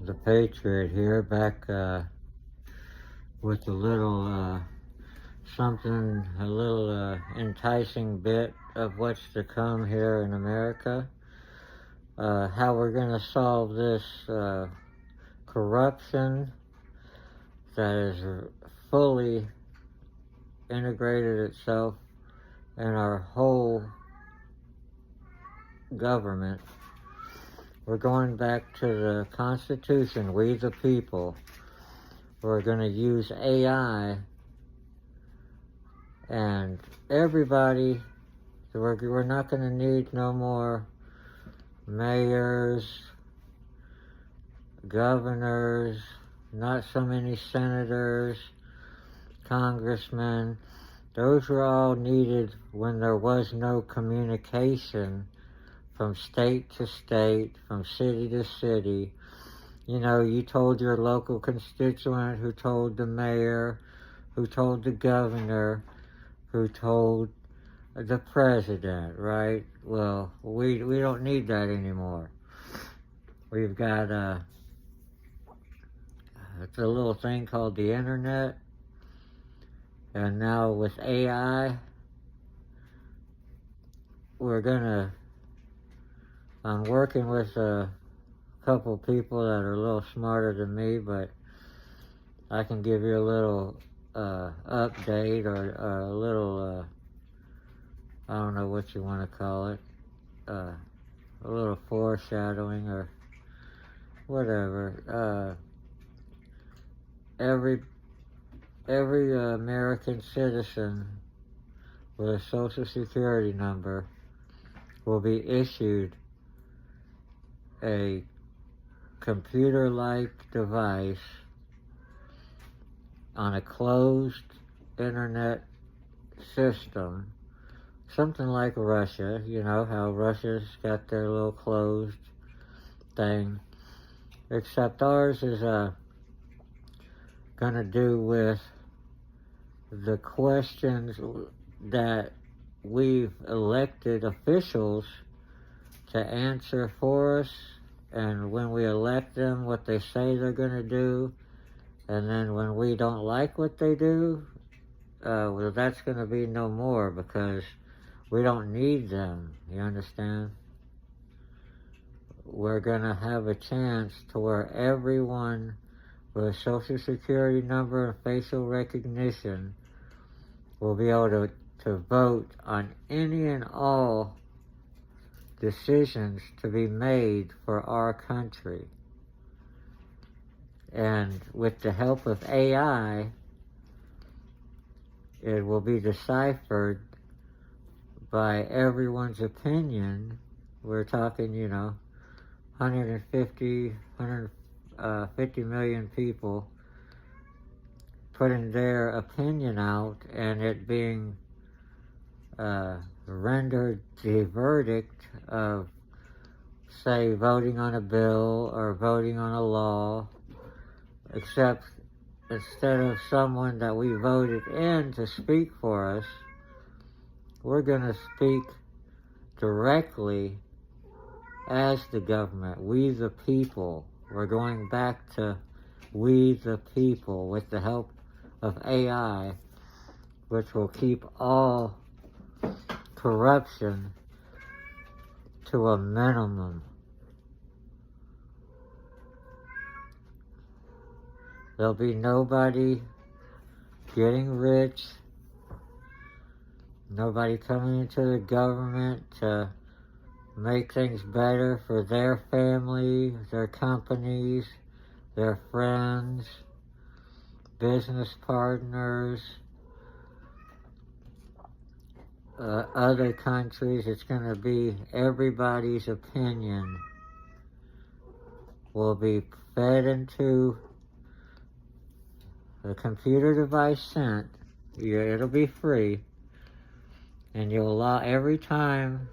The Patriot here, back with a little something, a little enticing bit of what's to come here in America. How we're going to solve this corruption that has fully integrated itself in our whole government. We're going back to the Constitution, we the people. We're going to use AI, and everybody, we're not going to need no more mayors, governors, not so many senators, congressmen. Those were all needed when there was no communication from state to state, from city to city. You know, you told your local constituent, who told the mayor, who told the governor, who told the president, right? Well, we don't need that anymore. We've got it's a little thing called the internet, and now with AI, I'm working with a couple people that are a little smarter than me, but I can give you a little update or a little, I don't know what you want to call it, a little foreshadowing or whatever. Every American citizen with a Social Security number will be issued a computer-like device on a closed internet system, something like Russia. You know how Russia's got their little closed thing, except ours is gonna do with the questions that we've elected officials to answer for us, and when we elect them, what they say they're going to do, and then when we don't like what they do, well, that's going to be no more, because we don't need them, you understand? We're going to have a chance to where everyone with a Social Security number and facial recognition will be able to vote on any and all decisions to be made for our country. And with the help of AI, it will be deciphered by everyone's opinion. We're talking, 150 million people putting their opinion out, and it being rendered the verdict of, say, voting on a bill or voting on a law, except instead of someone that we voted in to speak for us, we're going to speak directly as the government, we the people. We're going back to we the people with the help of AI, which will keep all corruption to a minimum. There'll be nobody getting rich, nobody coming into the government to make things better for their family, their companies, their friends, business partners, other countries. It's going to be everybody's opinion will be fed into the computer device sent. It'll be free, and you'll allow every time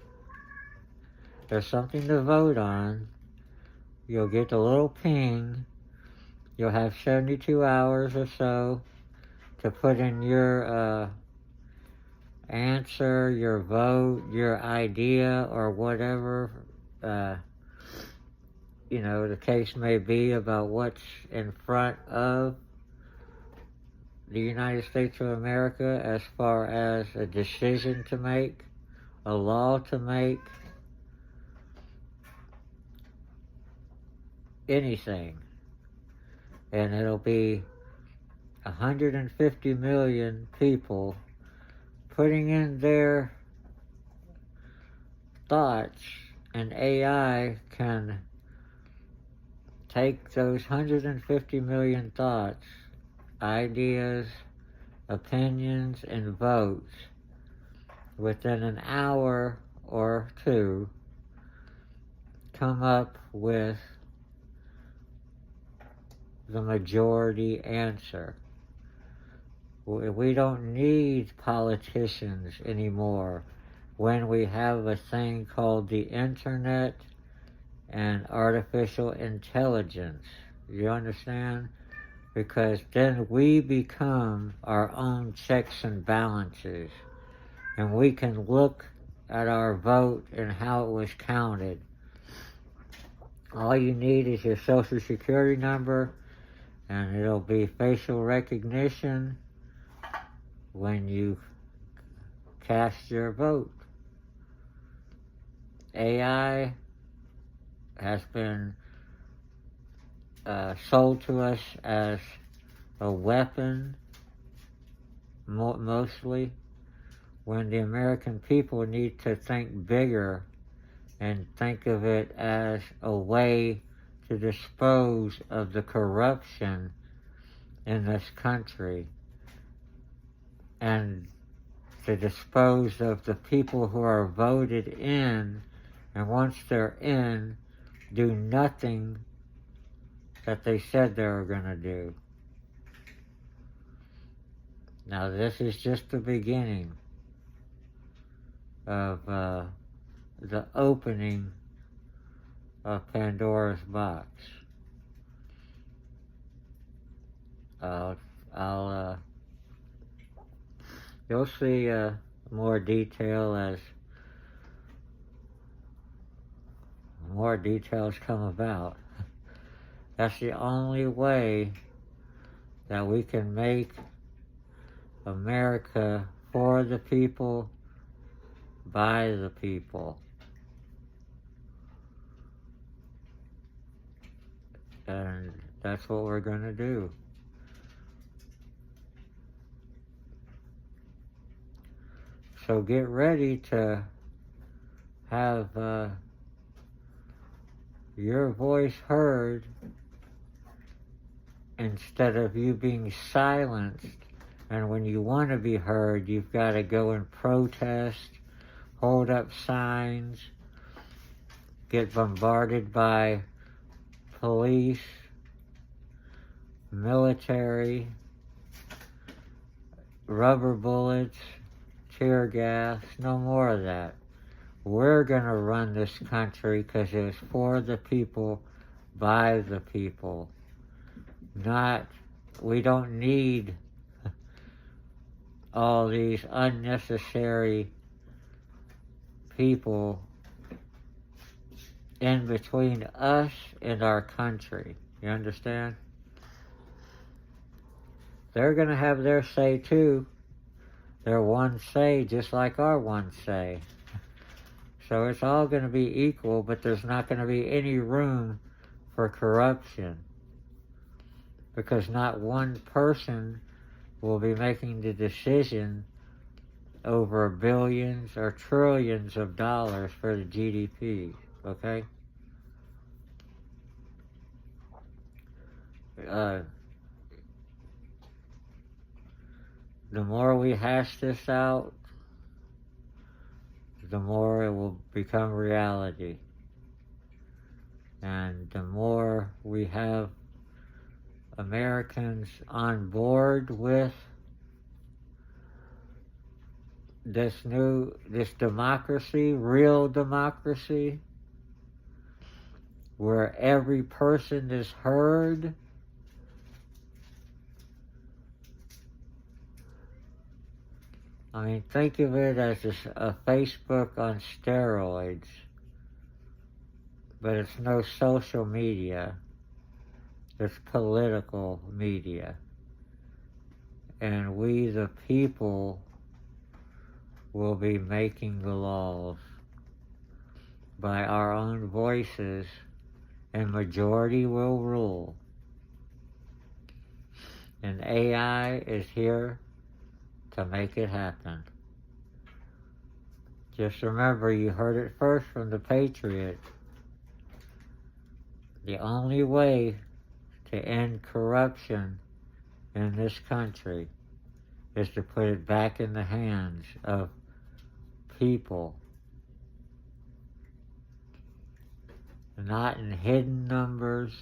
there's something to vote on, you'll get a little ping. You'll have 72 hours or so to put in your answer, your vote, your idea, or whatever the case may be about what's in front of the United States of America as far as a decision to make, a law to make, anything. And it'll be 150 million people putting in their thoughts, and AI can take those 150 million thoughts, ideas, opinions, and votes within an hour or two, come up with the majority answer. We don't need politicians anymore when we have a thing called the internet and artificial intelligence. You understand? Because then we become our own checks and balances, and we can look at our vote and how it was counted. All you need is your social security number, and it'll be facial recognition when you cast your vote. AI has been sold to us as a weapon, mostly, when the American people need to think bigger and think of it as a way to dispose of the corruption in this country and to dispose of the people who are voted in, and once they're in, do nothing that they said they were going to do. Now, this is just the beginning of the opening of Pandora's box. You'll see more detail as more details come about. That's the only way that we can make America for the people, by the people. And that's what we're going to do. So get ready to have your voice heard instead of you being silenced. And when you want to be heard, you've got to go and protest, hold up signs, get bombarded by police, military, rubber bullets, tear gas. No more of that. We're going to run this country because it's for the people, by the people. We don't need all these unnecessary people in between us and our country. You understand? They're going to have their say too. Their one say, just like our one say. So it's all going to be equal, but there's not going to be any room for corruption, because not one person will be making the decision over billions or trillions of dollars for the GDP, okay? The more we hash this out, the more it will become reality. And the more we have Americans on board with this democracy, real democracy, where every person is heard, I mean, think of it as a Facebook on steroids. but it's no social media. It's political media. And we, the people, will be making the laws by our own voices, and majority will rule. And AI is here to make it happen. Just remember, you heard it first from the Patriot. The only way to end corruption in this country is to put it back in the hands of people, not in hidden numbers,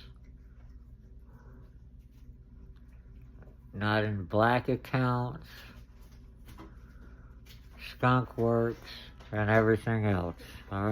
not in black accounts, skunk works, and everything else. All right.